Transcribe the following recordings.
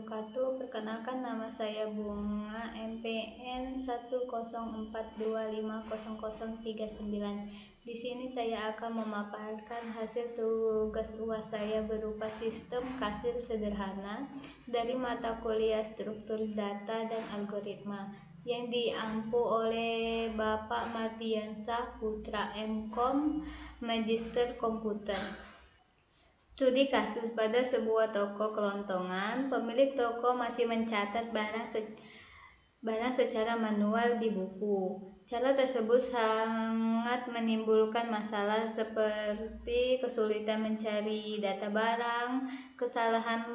wabarakatuh. Perkenalkan, nama saya Bunga, MPN 104250039. Di sini saya akan memaparkan hasil tugas UAS saya berupa sistem kasir sederhana dari mata kuliah struktur data dan algoritma yang diampu oleh Bapak Mardiansah Putra, MKom, Magister Komputer. Studi kasus. Pada sebuah toko kelontongan, pemilik toko masih mencatat barang secara manual di buku. Cara tersebut sangat menimbulkan masalah seperti kesulitan mencari data barang, kesalahan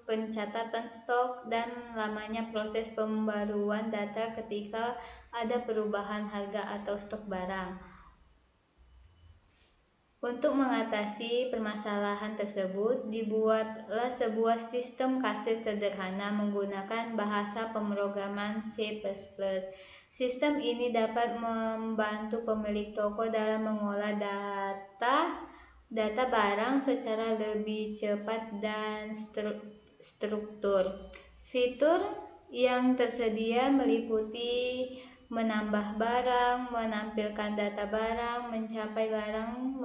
pencatatan stok, dan lamanya proses pembaruan data ketika ada perubahan harga atau stok barang. Untuk mengatasi permasalahan tersebut, dibuatlah sebuah sistem kasir sederhana menggunakan bahasa pemrograman C++. Sistem ini dapat membantu pemilik toko dalam mengolah data barang secara lebih cepat dan struktur. Fitur yang tersedia meliputi menambah barang, menampilkan data barang, mencapai barang,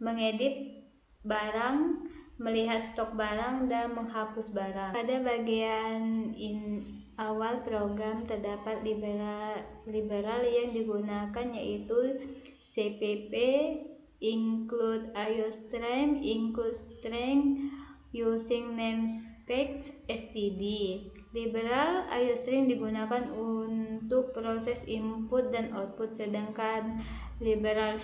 mengedit barang, melihat stok barang, dan menghapus barang. Pada bagian awal program terdapat liberal yang digunakan, yaitu CPP, include IOString, include string, using namespace std. Liberal IOString digunakan untuk proses input dan output, sedangkan liberal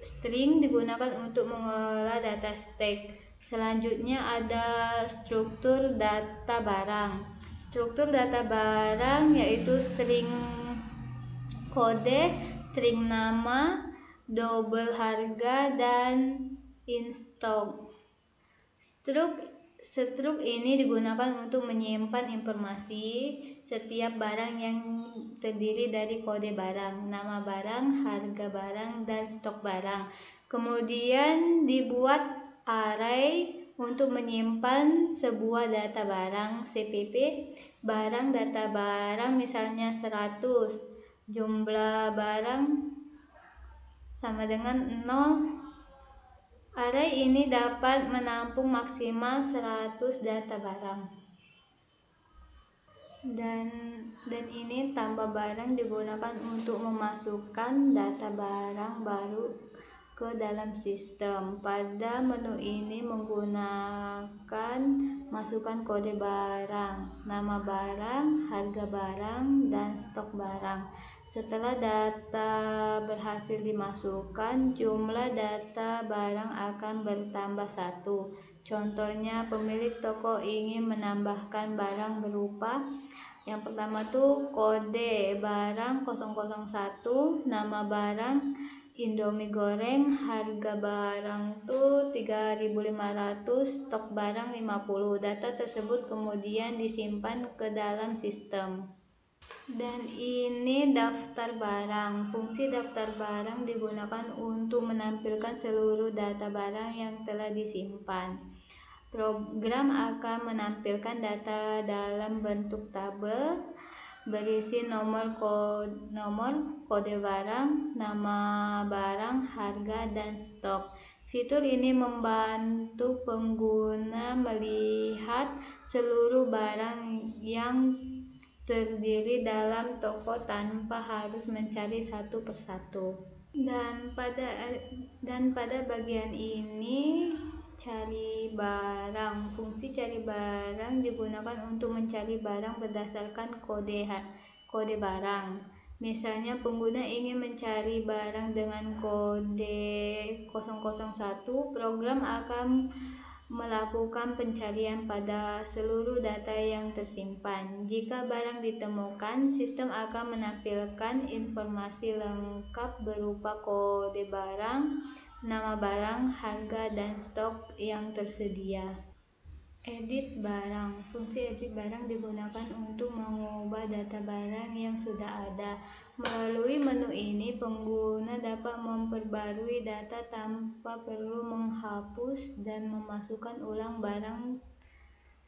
string digunakan untuk mengelola data stack. Selanjutnya ada struktur data barang. Struktur data barang yaitu string kode, string nama, double harga, dan in stock. Struk ini digunakan untuk menyimpan informasi setiap barang yang terdiri dari kode barang, nama barang, harga barang, dan stok barang. Kemudian dibuat array untuk menyimpan sebuah data barang. CPP barang, data barang misalnya 100, jumlah barang sama dengan 0. Array ini dapat menampung maksimal 100 data barang. Dan ini tambah barang digunakan untuk memasukkan data barang baru ke dalam sistem. Pada menu ini menggunakan masukkan kode barang, nama barang, harga barang, dan stok barang. Setelah data berhasil dimasukkan, jumlah data barang akan bertambah 1. Contohnya, pemilik toko ingin menambahkan barang berupa yang pertama tuh kode barang 001, nama barang Indomie goreng, harga barang tuh 3.500, stok barang 50. Data tersebut kemudian disimpan ke dalam sistem. Dan ini daftar barang. Fungsi daftar barang digunakan untuk menampilkan seluruh data barang yang telah disimpan. Program akan menampilkan data dalam bentuk tabel berisi nomor kode barang, nama barang, harga, dan stok. Fitur ini membantu pengguna melihat seluruh barang yang terdiri dalam toko tanpa harus mencari satu persatu. Dan pada bagian ini cari barang. Fungsi cari barang digunakan untuk mencari barang berdasarkan kode barang. Misalnya pengguna ingin mencari barang dengan kode 001, program akan melakukan pencarian pada seluruh data yang tersimpan. Jika barang ditemukan, sistem akan menampilkan informasi lengkap berupa kode barang, nama barang, harga, dan stok yang tersedia. Edit barang. Fungsi edit barang digunakan untuk mengubah data barang yang sudah ada. Melalui menu ini, pengguna dapat memperbarui data tanpa perlu menghapus dan memasukkan ulang barang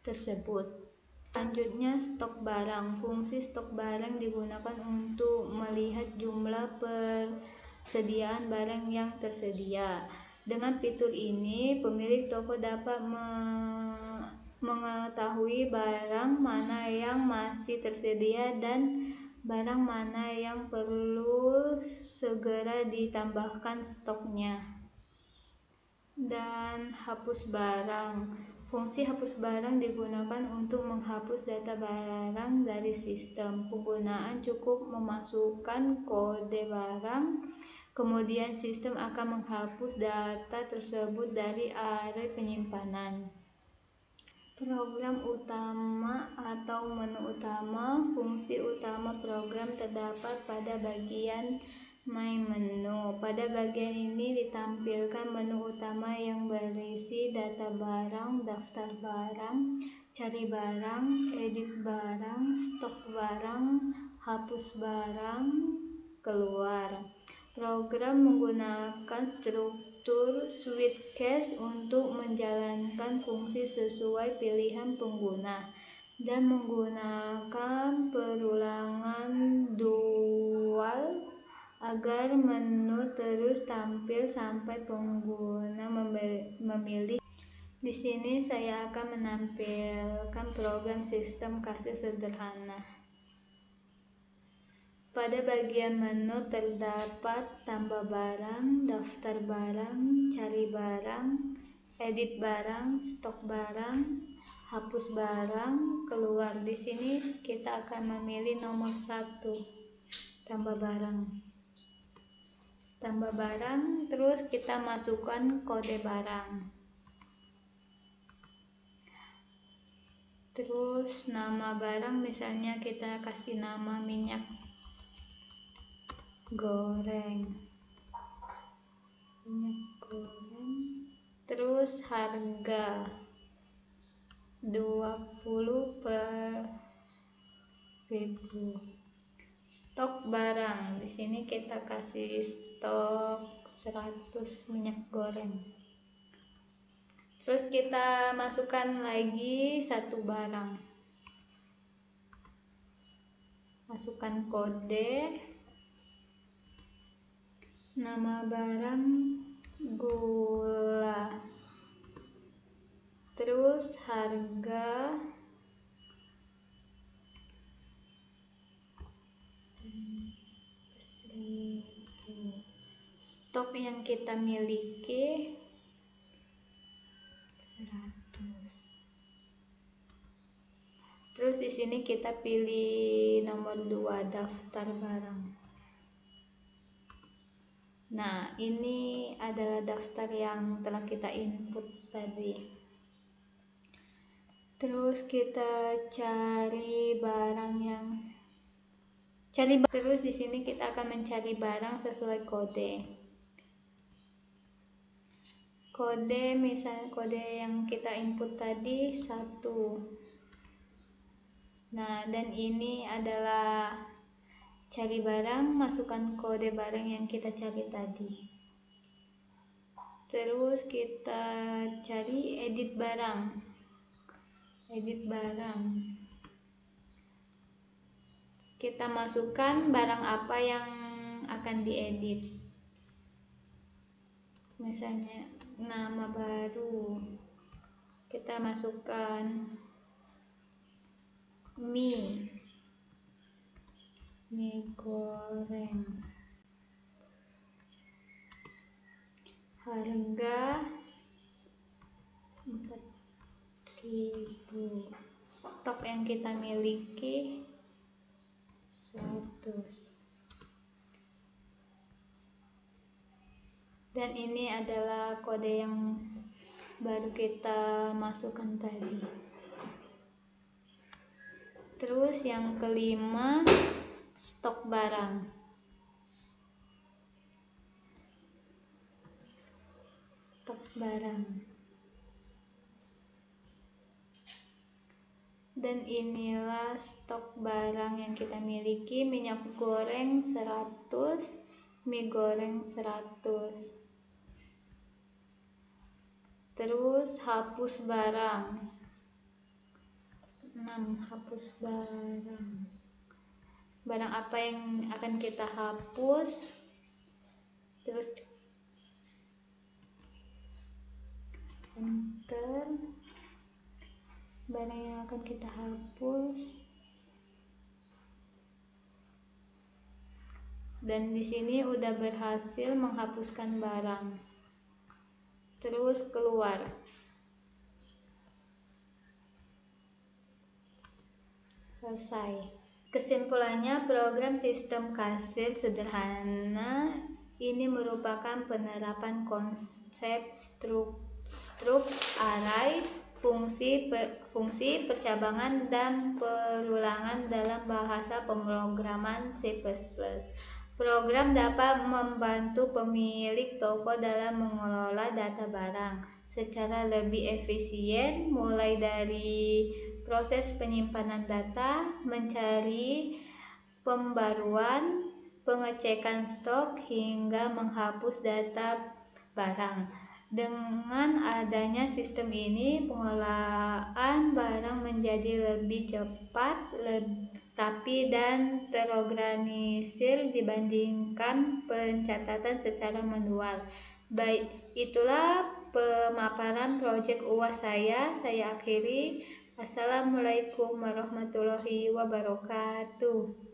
tersebut. Selanjutnya, stok barang. Fungsi stok barang digunakan untuk melihat jumlah persediaan barang yang tersedia. Dengan fitur ini, pemilik toko dapat mengetahui barang mana yang masih tersedia dan barang mana yang perlu segera ditambahkan stoknya. Dan hapus barang. Fungsi hapus barang digunakan untuk menghapus data barang dari sistem. Penggunaan cukup memasukkan kode barang, kemudian sistem akan menghapus data tersebut dari area penyimpanan. Program utama atau menu utama. Fungsi utama program terdapat pada bagian My Menu. Pada bagian ini ditampilkan menu utama yang berisi data barang, daftar barang, cari barang, edit barang, stok barang, hapus barang, keluar. Program menggunakan struktur Suitcase untuk menjalankan fungsi sesuai pilihan pengguna dan menggunakan perulangan dual agar menu terus tampil sampai pengguna memilih. Di sini saya akan menampilkan program sistem kasir sederhana. Pada bagian menu terdapat tambah barang, daftar barang, cari barang, edit barang, stok barang, hapus barang, keluar. Di sini kita akan memilih nomor 1, tambah barang. Tambah barang, terus kita masukkan kode barang. Terus nama barang, misalnya kita kasih nama minyak goreng. Terus harga 20 per 1000. Stok barang, di sini kita kasih stok 100 minyak goreng. Terus kita masukkan lagi satu barang, masukkan kode, nama barang gula, terus harga 1000. Stok yang kita miliki 100. Terus di sini kita pilih nomor 2, daftar barang. Nah, ini adalah daftar yang telah kita input tadi. Terus kita cari barang terus di sini kita akan mencari barang sesuai kode. Kode, misalnya kode yang kita input tadi 1. Nah, dan ini adalah cari barang, masukkan kode barang yang kita cari tadi. Terus kita cari edit barang. Edit barang. Kita masukkan barang apa yang akan diedit. Misalnya nama baru. Kita masukkan mie goreng. Harga 4000. Stok yang kita miliki 100. Dan ini adalah kode yang baru kita masukkan tadi. Terus yang kelima, stok barang. Stok barang. Dan inilah stok barang yang kita miliki, minyak goreng 100, mie goreng 100. Terus hapus barang. 6. Hapus barang. Barang apa yang akan kita hapus? Terus enter. Barang yang akan kita hapus. Dan di sini udah berhasil menghapuskan barang. Terus keluar. Selesai. Kesimpulannya, program sistem kasir sederhana ini merupakan penerapan konsep struk array, fungsi percabangan dan perulangan dalam bahasa pemrograman C++. Program dapat membantu pemilik toko dalam mengelola data barang secara lebih efisien, mulai dari proses penyimpanan data, mencari pembaruan, pengecekan stok, hingga menghapus data barang. Dengan adanya sistem ini, pengelolaan barang menjadi lebih cepat, rapi, dan terorganisir dibandingkan pencatatan secara manual. Baik, itulah pemaparan proyek UAS saya akhiri. Assalamualaikum warahmatullahi wabarakatuh.